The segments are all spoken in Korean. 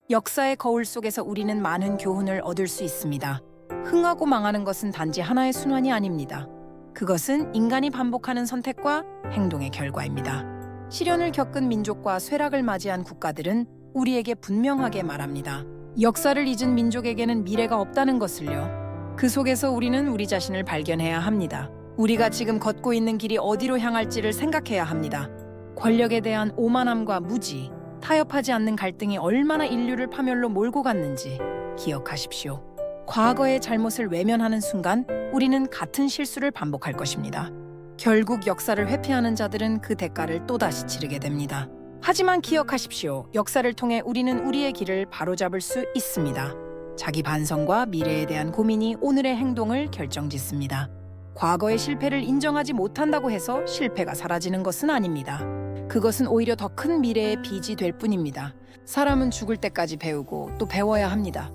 역사의 거울 속에서 우리는 많은 교훈을 얻을 수 있습니다. 흥하고 망하는 것은 단지 하나의 순환이 아닙니다. 그것은 인간이 반복하는 선택과 행동의 결과입니다. 시련을 겪은 민족과 쇠락을 맞이한 국가들은 우리에게 분명하게 말합니다. 역사를 잊은 민족에게는 미래가 없다는 것을요. 그 속에서 우리는 우리 자신을 발견해야 합니다. 우리가 지금 걷고 있는 길이 어디로 향할지를 생각해야 합니다. 권력에 대한 오만함과 무지, 타협하지 않는 갈등이 얼마나 인류를 파멸로 몰고 갔는지 기억하십시오. 과거의 잘못을 외면하는 순간 우리는 같은 실수를 반복할 것입니다. 결국 역사를 회피하는 자들은 그 대가를 또다시 치르게 됩니다. 하지만 기억하십시오. 역사를 통해 우리는 우리의 길을 바로잡을 수 있습니다. 자기 반성과 미래에 대한 고민이 오늘의 행동을 결정짓습니다. 과거의 실패를 인정하지 못한다고 해서 실패가 사라지는 것은 아닙니다. 그것은 오히려 더 큰 미래의 빚이 될 뿐입니다. 사람은 죽을 때까지 배우고 또 배워야 합니다.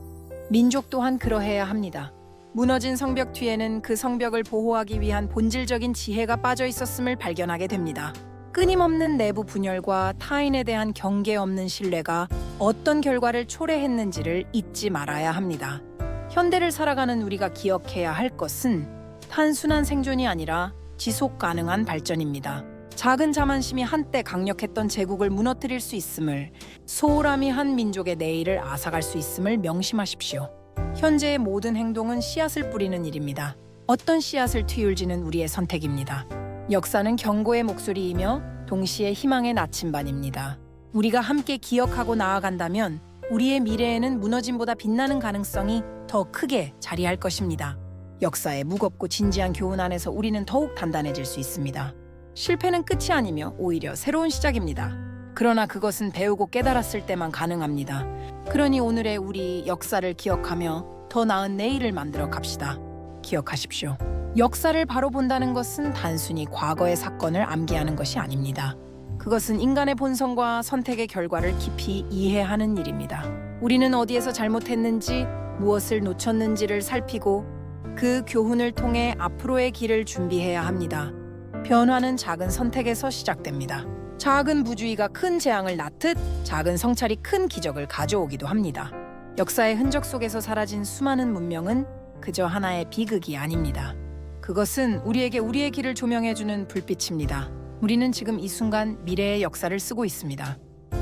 민족 또한 그러해야 합니다. 무너진 성벽 뒤에는 그 성벽을 보호하기 위한 본질적인 지혜가 빠져 있었음을 발견하게 됩니다. 끊임없는 내부 분열과 타인에 대한 경계 없는 신뢰가 어떤 결과를 초래했는지를 잊지 말아야 합니다. 현대를 살아가는 우리가 기억해야 할 것은 단순한 생존이 아니라 지속 가능한 발전입니다. 작은 자만심이 한때 강력했던 제국을 무너뜨릴 수 있음을, 소홀함이 한 민족의 내일을 앗아갈 수 있음을 명심하십시오. 현재의 모든 행동은 씨앗을 뿌리는 일입니다. 어떤 씨앗을 틔울지는 우리의 선택입니다. 역사는 경고의 목소리이며 동시에 희망의 나침반입니다. 우리가 함께 기억하고 나아간다면 우리의 미래에는 무너짐보다 빛나는 가능성이 더 크게 자리할 것입니다. 역사의 무겁고 진지한 교훈 안에서 우리는 더욱 단단해질 수 있습니다. 실패는 끝이 아니며 오히려 새로운 시작입니다. 그러나 그것은 배우고 깨달았을 때만 가능합니다. 그러니 오늘의 우리 역사를 기억하며 더 나은 내일을 만들어 갑시다. 기억하십시오. 역사를 바로 본다는 것은 단순히 과거의 사건을 암기하는 것이 아닙니다. 그것은 인간의 본성과 선택의 결과를 깊이 이해하는 일입니다. 우리는 어디에서 잘못했는지, 무엇을 놓쳤는지를 살피고 그 교훈을 통해 앞으로의 길을 준비해야 합니다. 변화는 작은 선택에서 시작됩니다. 작은 부주의가 큰 재앙을 낳듯 작은 성찰이 큰 기적을 가져오기도 합니다. 역사의 흔적 속에서 사라진 수많은 문명은 그저 하나의 비극이 아닙니다. 그것은 우리에게 우리의 길을 조명해주는 불빛입니다. 우리는 지금 이 순간 미래의 역사를 쓰고 있습니다.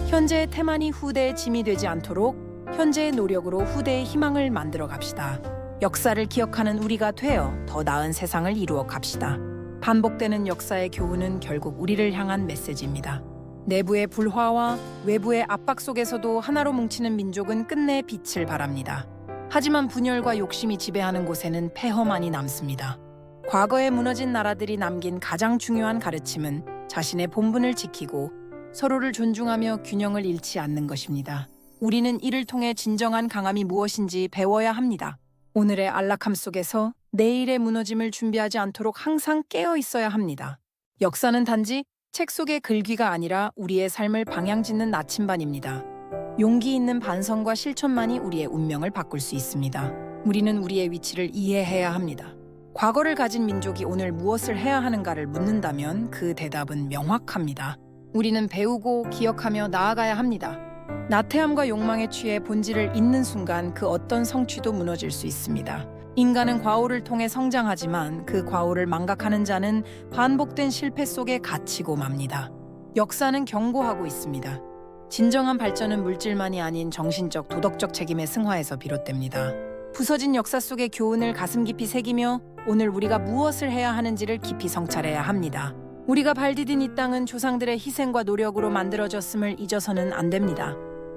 현재의 태만이 후대의 짐이 되지 않도록 현재의 노력으로 후대의 희망을 만들어 갑시다. 역사를 기억하는 우리가 되어 더 나은 세상을 이루어 갑시다. 반복되는 역사의 교훈은 결국 우리를 향한 메시지입니다. 내부의 불화와 외부의 압박 속에서도 하나로 뭉치는 민족은 끝내 빛을 발합니다. 하지만 분열과 욕심이 지배하는 곳에는 폐허만이 남습니다. 과거에 무너진 나라들이 남긴 가장 중요한 가르침은 자신의 본분을 지키고 서로를 존중하며 균형을 잃지 않는 것입니다. 우리는 이를 통해 진정한 강함이 무엇인지 배워야 합니다. 오늘의 안락함 속에서 내일의 무너짐을 준비하지 않도록 항상 깨어 있어야 합니다. 역사는 단지 책 속의 글귀가 아니라 우리의 삶을 방향짓는 나침반입니다. 용기 있는 반성과 실천만이 우리의 운명을 바꿀 수 있습니다. 우리는 우리의 위치를 이해해야 합니다. 과거를 가진 민족이 오늘 무엇을 해야 하는가를 묻는다면 그 대답은 명확합니다. 우리는 배우고 기억하며 나아가야 합니다. 나태함과 욕망에 취해 본질을 잊는 순간 그 어떤 성취도 무너질 수 있습니다. 인간은 과오를 통해 성장하지만 그 과오를 망각하는 자는 반복된 실패 속에 갇히고 맙니다. 역사는 경고하고 있습니다. 진정한 발전은 물질만이 아닌 정신적, 도덕적 책임의 승화에서 비롯됩니다. 부서진 역사 속의 교훈을 가슴 깊이 새기며 오늘 우리가 무엇을 해야 하는지를 깊이 성찰해야 합니다. 우리가 발 디딘 이 땅은 조상들의 희생과 노력으로 만들어졌음을 잊어서는 안 됩니다.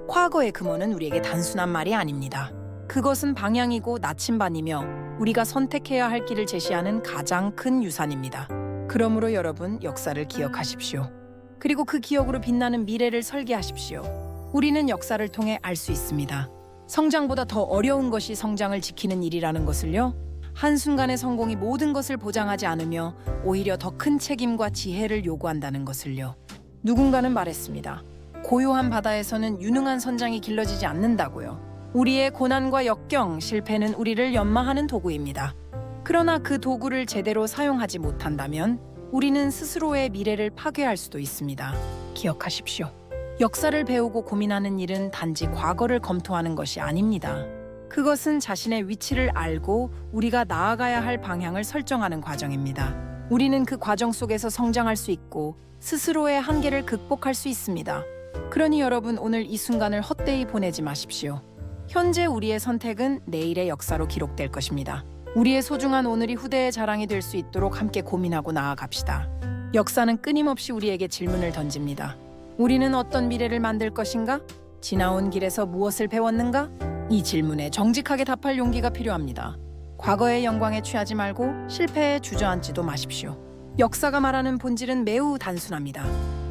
과거의 금원은 우리에게 단순한 말이 아닙니다. 그것은 방향이고 나침반이며 우리가 선택해야 할 길을 제시하는 가장 큰 유산입니다. 그러므로 여러분, 역사를 기억하십시오. 그리고 그 기억으로 빛나는 미래를 설계하십시오. 우리는 역사를 통해 알 수 있습니다. 성장보다 더 어려운 것이 성장을 지키는 일이라는 것을요. 한순간의 성공이 모든 것을 보장하지 않으며 오히려 더 큰 책임과 지혜를 요구한다는 것을요. 누군가는 말했습니다. 고요한 바다에서는 유능한 선장이 길러지지 않는다고요. 우리의 고난과 역경, 실패는 우리를 연마하는 도구입니다. 그러나 그 도구를 제대로 사용하지 못한다면 우리는 스스로의 미래를 파괴할 수도 있습니다. 기억하십시오. 역사를 배우고 고민하는 일은 단지 과거를 검토하는 것이 아닙니다. 그것은 자신의 위치를 알고 우리가 나아가야 할 방향을 설정하는 과정입니다. 우리는 그 과정 속에서 성장할 수 있고 스스로의 한계를 극복할 수 있습니다. 그러니 여러분, 오늘 이 순간을 헛되이 보내지 마십시오. 현재 우리의 선택은 내일의 역사로 기록될 것입니다. 우리의 소중한 오늘이 후대의 자랑이 될 수 있도록 함께 고민하고 나아갑시다. 역사는 끊임없이 우리에게 질문을 던집니다. 우리는 어떤 미래를 만들 것인가? 지나온 길에서 무엇을 배웠는가? 이 질문에 정직하게 답할 용기가 필요합니다. 과거의 영광에 취하지 말고 실패에 주저앉지도 마십시오. 역사가 말하는 본질은 매우 단순합니다.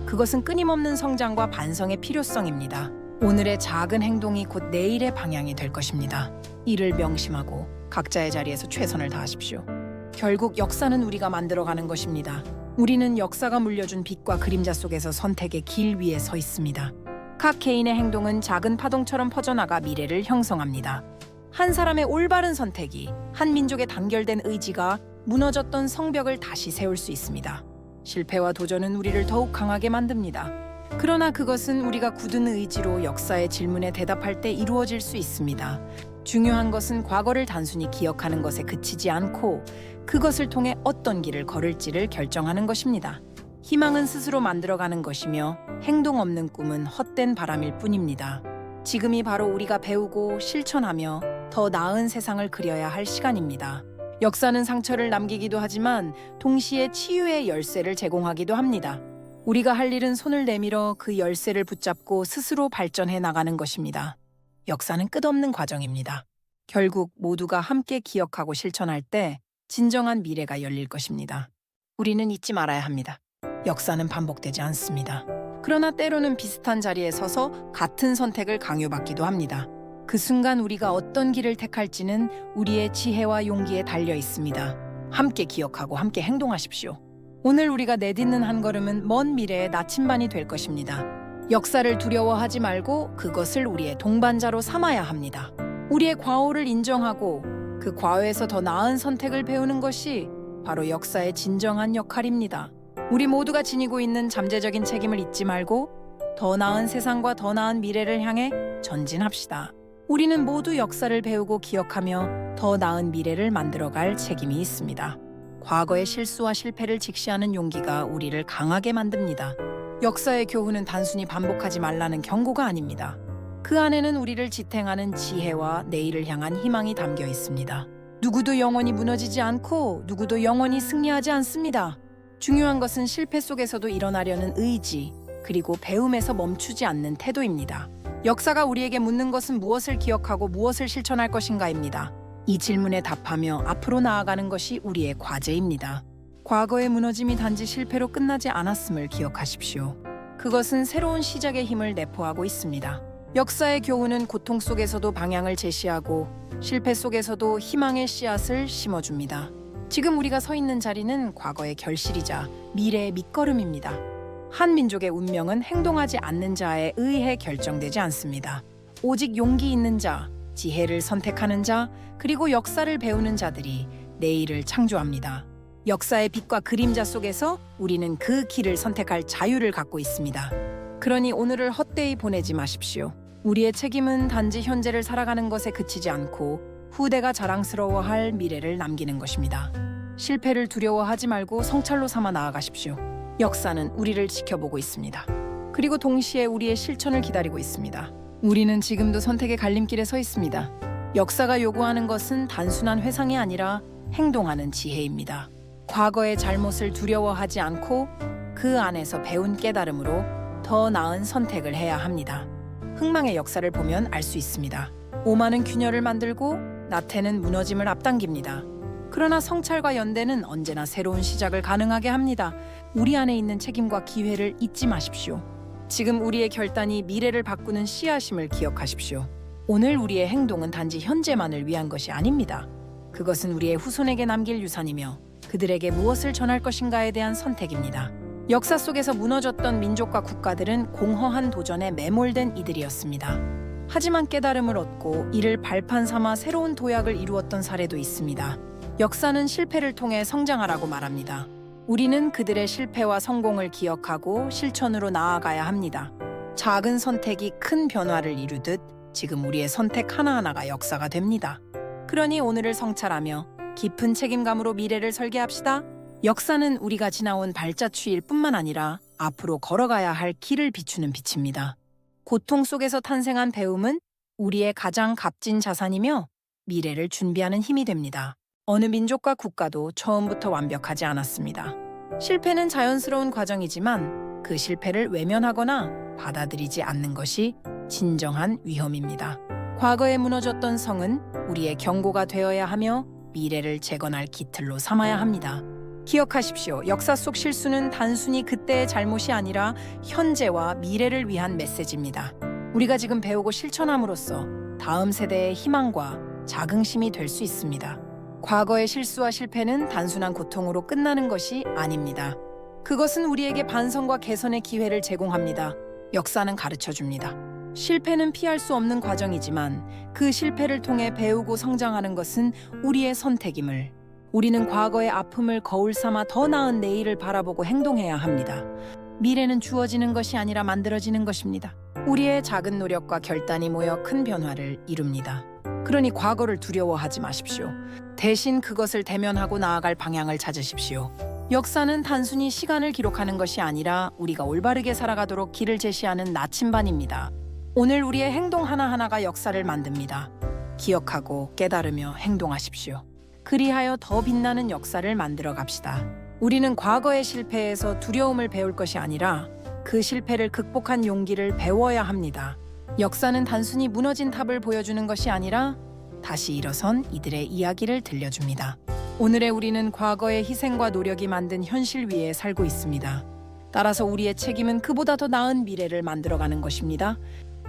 그것은 끊임없는 성장과 반성의 필요성입니다. 오늘의 작은 행동이 곧 내일의 방향이 될 것입니다. 이를 명심하고 각자의 자리에서 최선을 다하십시오. 결국 역사는 우리가 만들어가는 것입니다. 우리는 역사가 물려준 빛과 그림자 속에서 선택의 길 위에 서 있습니다. 각 개인의 행동은 작은 파동처럼 퍼져나가 미래를 형성합니다. 한 사람의 올바른 선택이 한 민족의 단결된 의지가 무너졌던 성벽을 다시 세울 수 있습니다. 실패와 도전은 우리를 더욱 강하게 만듭니다. 그러나 그것은 우리가 굳은 의지로 역사의 질문에 대답할 때 이루어질 수 있습니다. 중요한 것은 과거를 단순히 기억하는 것에 그치지 않고 그것을 통해 어떤 길을 걸을지를 결정하는 것입니다. 희망은 스스로 만들어가는 것이며 행동 없는 꿈은 헛된 바람일 뿐입니다. 지금이 바로 우리가 배우고 실천하며 더 나은 세상을 그려야 할 시간입니다. 역사는 상처를 남기기도 하지만 동시에 치유의 열쇠를 제공하기도 합니다. 우리가 할 일은 손을 내밀어 그 열쇠를 붙잡고 스스로 발전해 나가는 것입니다. 역사는 끝없는 과정입니다. 결국 모두가 함께 기억하고 실천할 때 진정한 미래가 열릴 것입니다. 우리는 잊지 말아야 합니다. 역사는 반복되지 않습니다. 그러나 때로는 비슷한 자리에 서서 같은 선택을 강요받기도 합니다. 그 순간 우리가 어떤 길을 택할지는 우리의 지혜와 용기에 달려 있습니다. 함께 기억하고 함께 행동하십시오. 오늘 우리가 내딛는 한 걸음은 먼 미래의 나침반이 될 것입니다. 역사를 두려워하지 말고 그것을 우리의 동반자로 삼아야 합니다. 우리의 과오를 인정하고 그 과오에서 더 나은 선택을 배우는 것이 바로 역사의 진정한 역할입니다. 우리 모두가 지니고 있는 잠재적인 책임을 잊지 말고 더 나은 세상과 더 나은 미래를 향해 전진합시다. 우리는 모두 역사를 배우고 기억하며 더 나은 미래를 만들어갈 책임이 있습니다. 과거의 실수와 실패를 직시하는 용기가 우리를 강하게 만듭니다. 역사의 교훈은 단순히 반복하지 말라는 경고가 아닙니다. 그 안에는 우리를 지탱하는 지혜와 내일을 향한 희망이 담겨 있습니다. 누구도 영원히 무너지지 않고 누구도 영원히 승리하지 않습니다. 중요한 것은 실패 속에서도 일어나려는 의지, 그리고 배움에서 멈추지 않는 태도입니다. 역사가 우리에게 묻는 것은 무엇을 기억하고 무엇을 실천할 것인가입니다. 이 질문에 답하며 앞으로 나아가는 것이 우리의 과제입니다. 과거의 무너짐이 단지 실패로 끝나지 않았음을 기억하십시오. 그것은 새로운 시작의 힘을 내포하고 있습니다. 역사의 교훈은 고통 속에서도 방향을 제시하고 실패 속에서도 희망의 씨앗을 심어줍니다. 지금 우리가 서 있는 자리는 과거의 결실이자 미래의 밑거름입니다. 한 민족의 운명은 행동하지 않는 자에 의해 결정되지 않습니다. 오직 용기 있는 자, 지혜를 선택하는 자, 그리고 역사를 배우는 자들이 내일을 창조합니다. 역사의 빛과 그림자 속에서 우리는 그 길을 선택할 자유를 갖고 있습니다. 그러니 오늘을 헛되이 보내지 마십시오. 우리의 책임은 단지 현재를 살아가는 것에 그치지 않고 후대가 자랑스러워할 미래를 남기는 것입니다. 실패를 두려워하지 말고 성찰로 삼아 나아가십시오. 역사는 우리를 지켜보고 있습니다. 그리고 동시에 우리의 실천을 기다리고 있습니다. 우리는 지금도 선택의 갈림길에 서 있습니다. 역사가 요구하는 것은 단순한 회상이 아니라 행동하는 지혜입니다. 과거의 잘못을 두려워하지 않고 그 안에서 배운 깨달음으로 더 나은 선택을 해야 합니다. 흥망의 역사를 보면 알 수 있습니다. 오만은 균열을 만들고 나태는 무너짐을 앞당깁니다. 그러나 성찰과 연대는 언제나 새로운 시작을 가능하게 합니다. 우리 안에 있는 책임과 기회를 잊지 마십시오. 지금 우리의 결단이 미래를 바꾸는 씨앗임을 기억하십시오. 오늘 우리의 행동은 단지 현재만을 위한 것이 아닙니다. 그것은 우리의 후손에게 남길 유산이며 그들에게 무엇을 전할 것인가에 대한 선택입니다. 역사 속에서 무너졌던 민족과 국가들은 공허한 도전에 매몰된 이들이었습니다. 하지만 깨달음을 얻고 이를 발판 삼아 새로운 도약을 이루었던 사례도 있습니다. 역사는 실패를 통해 성장하라고 말합니다. 우리는 그들의 실패와 성공을 기억하고 실천으로 나아가야 합니다. 작은 선택이 큰 변화를 이루듯 지금 우리의 선택 하나하나가 역사가 됩니다. 그러니 오늘을 성찰하며 깊은 책임감으로 미래를 설계합시다. 역사는 우리가 지나온 발자취일 뿐만 아니라 앞으로 걸어가야 할 길을 비추는 빛입니다. 고통 속에서 탄생한 배움은 우리의 가장 값진 자산이며 미래를 준비하는 힘이 됩니다. 어느 민족과 국가도 처음부터 완벽하지 않았습니다. 실패는 자연스러운 과정이지만 그 실패를 외면하거나 받아들이지 않는 것이 진정한 위험입니다. 과거에 무너졌던 성은 우리의 경고가 되어야 하며 미래를 재건할 기틀로 삼아야 합니다. 기억하십시오. 역사 속 실수는 단순히 그때의 잘못이 아니라 현재와 미래를 위한 메시지입니다. 우리가 지금 배우고 실천함으로써 다음 세대의 희망과 자긍심이 될 수 있습니다. 과거의 실수와 실패는 단순한 고통으로 끝나는 것이 아닙니다. 그것은 우리에게 반성과 개선의 기회를 제공합니다. 역사는 가르쳐줍니다. 실패는 피할 수 없는 과정이지만 그 실패를 통해 배우고 성장하는 것은 우리의 선택임을, 우리는 과거의 아픔을 거울 삼아 더 나은 내일을 바라보고 행동해야 합니다. 미래는 주어지는 것이 아니라 만들어지는 것입니다. 우리의 작은 노력과 결단이 모여 큰 변화를 이룹니다. 그러니 과거를 두려워하지 마십시오. 대신 그것을 대면하고 나아갈 방향을 찾으십시오. 역사는 단순히 시간을 기록하는 것이 아니라 우리가 올바르게 살아가도록 길을 제시하는 나침반입니다. 오늘 우리의 행동 하나하나가 역사를 만듭니다. 기억하고 깨달으며 행동하십시오. 그리하여 더 빛나는 역사를 만들어 갑시다. 우리는 과거의 실패에서 두려움을 배울 것이 아니라 그 실패를 극복한 용기를 배워야 합니다. 역사는 단순히 무너진 탑을 보여주는 것이 아니라 다시 일어선 이들의 이야기를 들려줍니다. 오늘의 우리는 과거의 희생과 노력이 만든 현실 위에 살고 있습니다. 따라서 우리의 책임은 그보다 더 나은 미래를 만들어가는 것입니다.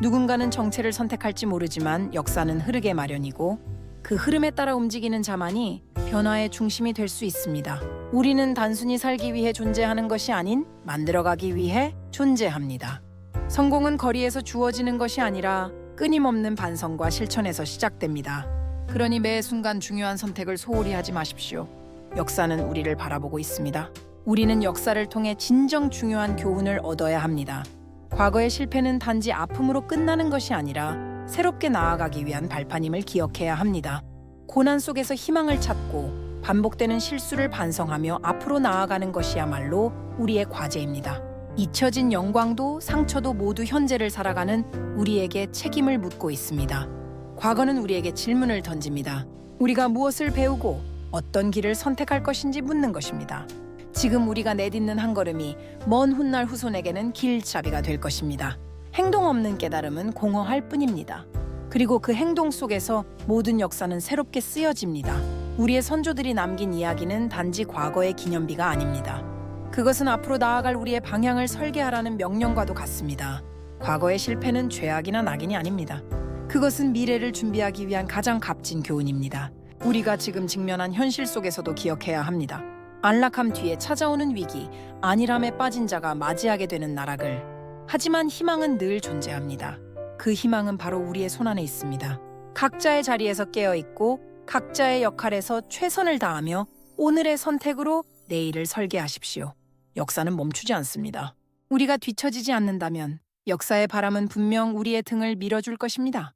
누군가는 정체를 선택할지 모르지만 역사는 흐르게 마련이고 그 흐름에 따라 움직이는 자만이 변화의 중심이 될 수 있습니다. 우리는 단순히 살기 위해 존재하는 것이 아닌 만들어가기 위해 존재합니다. 성공은 거리에서 주어지는 것이 아니라 끊임없는 반성과 실천에서 시작됩니다. 그러니 매 순간 중요한 선택을 소홀히 하지 마십시오. 역사는 우리를 바라보고 있습니다. 우리는 역사를 통해 진정 중요한 교훈을 얻어야 합니다. 과거의 실패는 단지 아픔으로 끝나는 것이 아니라 새롭게 나아가기 위한 발판임을 기억해야 합니다. 고난 속에서 희망을 찾고 반복되는 실수를 반성하며 앞으로 나아가는 것이야말로 우리의 과제입니다. 잊혀진 영광도 상처도 모두 현재를 살아가는 우리에게 책임을 묻고 있습니다. 과거는 우리에게 질문을 던집니다. 우리가 무엇을 배우고 어떤 길을 선택할 것인지 묻는 것입니다. 지금 우리가 내딛는 한 걸음이 먼 훗날 후손에게는 길잡이가 될 것입니다. 행동 없는 깨달음은 공허할 뿐입니다. 그리고 그 행동 속에서 모든 역사는 새롭게 쓰여집니다. 우리의 선조들이 남긴 이야기는 단지 과거의 기념비가 아닙니다. 그것은 앞으로 나아갈 우리의 방향을 설계하라는 명령과도 같습니다. 과거의 실패는 죄악이나 낙인이 아닙니다. 그것은 미래를 준비하기 위한 가장 값진 교훈입니다. 우리가 지금 직면한 현실 속에서도 기억해야 합니다. 안락함 뒤에 찾아오는 위기, 안일함에 빠진 자가 맞이하게 되는 나락을. 하지만 희망은 늘 존재합니다. 그 희망은 바로 우리의 손안에 있습니다. 각자의 자리에서 깨어있고 각자의 역할에서 최선을 다하며 오늘의 선택으로 내일을 설계하십시오. 역사는 멈추지 않습니다. 우리가 뒤처지지 않는다면 역사의 바람은 분명 우리의 등을 밀어줄 것입니다.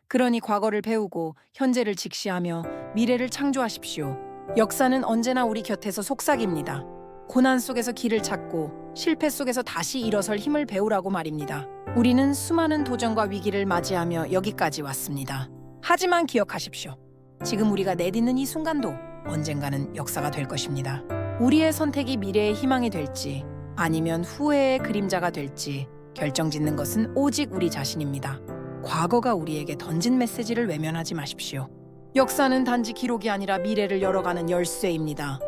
그러니 과거를 배우고 현재를 직시하며 미래를 창조하십시오. 역사는 언제나 우리 곁에서 속삭입니다. 고난 속에서 길을 찾고 실패 속에서 다시 일어설 힘을 배우라고 말입니다. 우리는 수많은 도전과 위기를 맞이하며 여기까지 왔습니다. 하지만 기억하십시오. 지금 우리가 내딛는 이 순간도 언젠가는 역사가 될 것입니다. 우리의 선택이 미래의 희망이 될지 아니면 후회의 그림자가 될지 결정짓는 것은 오직 우리 자신입니다. 과거가 우리에게 던진 메시지를 외면하지 마십시오. 역사는 단지 기록이 아니라 미래를 열어가는 열쇠입니다.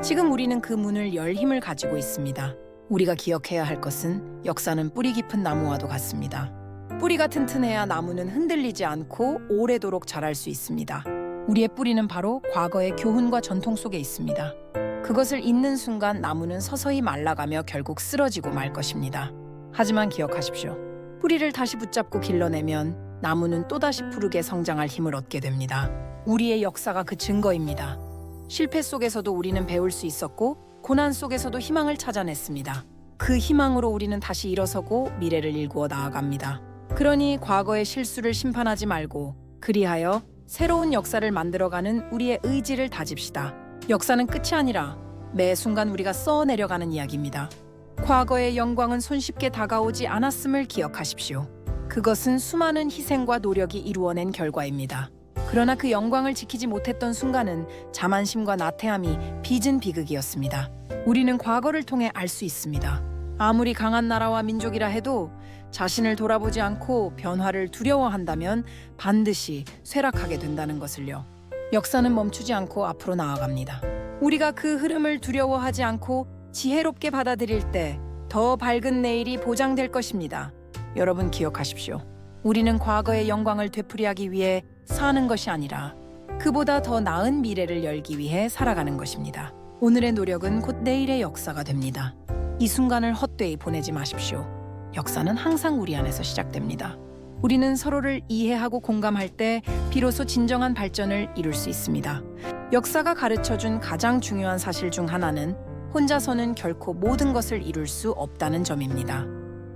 지금 우리는 그 문을 열 힘을 가지고 있습니다. 우리가 기억해야 할 것은 역사는 뿌리 깊은 나무와도 같습니다. 뿌리가 튼튼해야 나무는 흔들리지 않고 오래도록 자랄 수 있습니다. 우리의 뿌리는 바로 과거의 교훈과 전통 속에 있습니다. 그것을 잇는 순간 나무는 서서히 말라가며 결국 쓰러지고 말 것입니다. 하지만 기억하십시오. 뿌리를 다시 붙잡고 길러내면 나무는 또다시 푸르게 성장할 힘을 얻게 됩니다. 우리의 역사가 그 증거입니다. 실패 속에서도 우리는 배울 수 있었고 고난 속에서도 희망을 찾아냈습니다. 그 희망으로 우리는 다시 일어서고 미래를 일구어 나아갑니다. 그러니 과거의 실수를 심판하지 말고 그리하여 새로운 역사를 만들어가는 우리의 의지를 다집시다. 역사는 끝이 아니라 매 순간 우리가 써내려가는 이야기입니다. 과거의 영광은 손쉽게 다가오지 않았음을 기억하십시오. 그것은 수많은 희생과 노력이 이루어낸 결과입니다. 그러나 그 영광을 지키지 못했던 순간은 자만심과 나태함이 빚은 비극이었습니다. 우리는 과거를 통해 알 수 있습니다. 아무리 강한 나라와 민족이라 해도 자신을 돌아보지 않고 변화를 두려워한다면 반드시 쇠락하게 된다는 것을요. 역사는 멈추지 않고 앞으로 나아갑니다. 우리가 그 흐름을 두려워하지 않고 지혜롭게 받아들일 때 더 밝은 내일이 보장될 것입니다. 여러분 기억하십시오. 우리는 과거의 영광을 되풀이하기 위해 사는 것이 아니라 그보다 더 나은 미래를 열기 위해 살아가는 것입니다. 오늘의 노력은 곧 내일의 역사가 됩니다. 이 순간을 헛되이 보내지 마십시오. 역사는 항상 우리 안에서 시작됩니다. 우리는 서로를 이해하고 공감할 때 비로소 진정한 발전을 이룰 수 있습니다. 역사가 가르쳐준 가장 중요한 사실 중 하나는 혼자서는 결코 모든 것을 이룰 수 없다는 점입니다.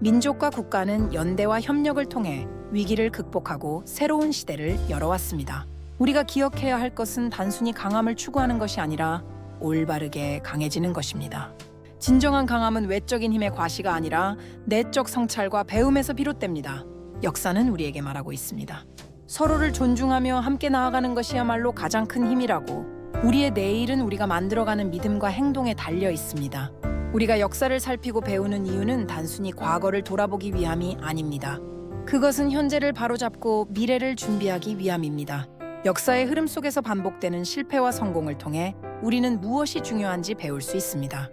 민족과 국가는 연대와 협력을 통해 위기를 극복하고 새로운 시대를 열어왔습니다. 우리가 기억해야 할 것은 단순히 강함을 추구하는 것이 아니라 올바르게 강해지는 것입니다. 진정한 강함은 외적인 힘의 과시가 아니라 내적 성찰과 배움에서 비롯됩니다. 역사는 우리에게 말하고 있습니다. 서로를 존중하며 함께 나아가는 것이야말로 가장 큰 힘이라고. 우리의 내일은 우리가 만들어가는 믿음과 행동에 달려 있습니다. 우리가 역사를 살피고 배우는 이유는 단순히 과거를 돌아보기 위함이 아닙니다. 그것은 현재를 바로잡고 미래를 준비하기 위함입니다. 역사의 흐름 속에서 반복되는 실패와 성공을 통해 우리는 무엇이 중요한지 배울 수 있습니다.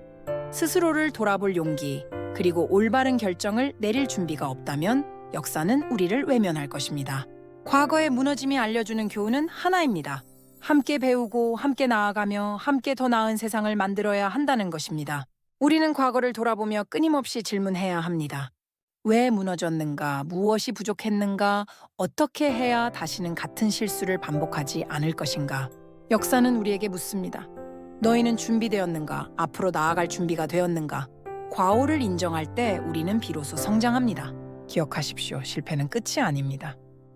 스스로를 돌아볼 용기, 그리고 올바른 결정을 내릴 준비가 없다면 역사는 우리를 외면할 것입니다. 과거의 무너짐이 알려주는 교훈은 하나입니다. 함께 배우고 함께 나아가며 함께 더 나은 세상을 만들어야 한다는 것입니다. 우리는 과거를 돌아보며 끊임없이 질문해야 합니다. 왜 무너졌는가? 무엇이 부족했는가? 어떻게 해야 다시는 같은 실수를 반복하지 않을 것인가? 역사는 우리에게 묻습니다. 너희는 준비되었는가? 앞으로 나아갈 준비가 되었는가? 과오를 인정할 때 우리는 비로소 성장합니다. 기억하십시오. 실패는 끝이 아닙니다.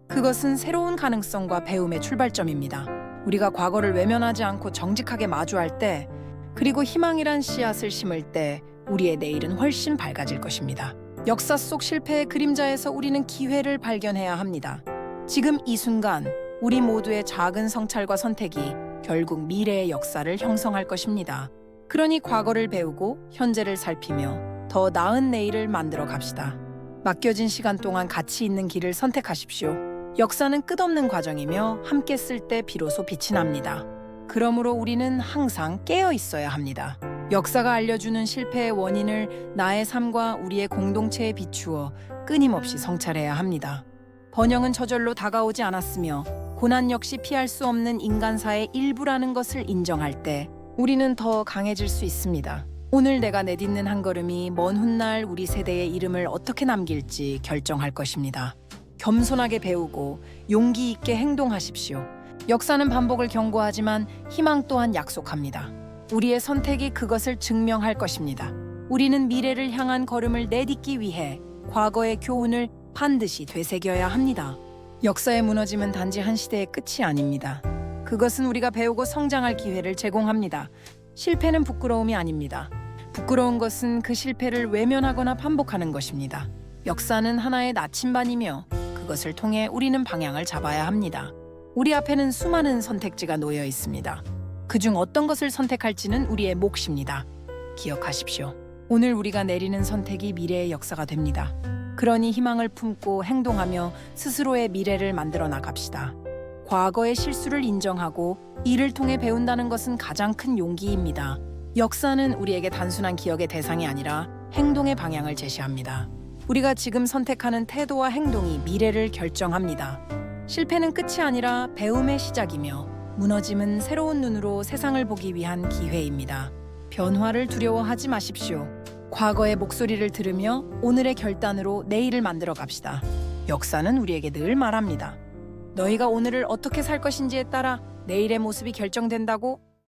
그것은 새로운 가능성과 배움의 출발점입니다. 우리가 과거를 외면하지 않고 정직하게 마주할 때, 그리고 희망이란 씨앗을 심을 때 우리의 내일은 훨씬 밝아질 것입니다. 역사 속 실패의 그림자에서 우리는 기회를 발견해야 합니다. 지금 이 순간 우리 모두의 작은 성찰과 선택이 결국 미래의 역사를 형성할 것입니다. 그러니 과거를 배우고 현재를 살피며 더 나은 내일을 만들어 갑시다. 맡겨진 시간 동안 가치 있는 길을 선택하십시오. 역사는 끝없는 과정이며 함께 쓸 때 비로소 빛이 납니다. 그러므로 우리는 항상 깨어 있어야 합니다. 역사가 알려주는 실패의 원인을 나의 삶과 우리의 공동체에 비추어 끊임없이 성찰해야 합니다. 번영은 저절로 다가오지 않았으며 고난 역시 피할 수 없는 인간사의 일부라는 것을 인정할 때 우리는 더 강해질 수 있습니다. 오늘 내가 내딛는 한 걸음이 먼 훗날 우리 세대의 이름을 어떻게 남길지 결정할 것입니다. 겸손하게 배우고 용기 있게 행동하십시오. 역사는 반복을 경고하지만 희망 또한 약속합니다. 우리의 선택이 그것을 증명할 것입니다. 우리는 미래를 향한 걸음을 내딛기 위해 과거의 교훈을 반드시 되새겨야 합니다. 역사의 무너짐은 단지 한 시대의 끝이 아닙니다. 그것은 우리가 배우고 성장할 기회를 제공합니다. 실패는 부끄러움이 아닙니다. 부끄러운 것은 그 실패를 외면하거나 반복하는 것입니다. 역사는 하나의 나침반이며 그것을 통해 우리는 방향을 잡아야 합니다. 우리 앞에는 수많은 선택지가 놓여 있습니다. 그중 어떤 것을 선택할지는 우리의 몫입니다. 기억하십시오. 오늘 우리가 내리는 선택이 미래의 역사가 됩니다. 그러니 희망을 품고 행동하며 스스로의 미래를 만들어 나갑시다. 과거의 실수를 인정하고 이를 통해 배운다는 것은 가장 큰 용기입니다. 역사는 우리에게 단순한 기억의 대상이 아니라 행동의 방향을 제시합니다. 우리가 지금 선택하는 태도와 행동이 미래를 결정합니다. 실패는 끝이 아니라 배움의 시작이며 무너짐은 새로운 눈으로 세상을 보기 위한 기회입니다. 변화를 두려워하지 마십시오. 과거의 목소리를 들으며 오늘의 결단으로 내일을 만들어 갑시다. 역사는 우리에게 늘 말합니다. 너희가 오늘을 어떻게 살 것인지에 따라 내일의 모습이 결정된다고.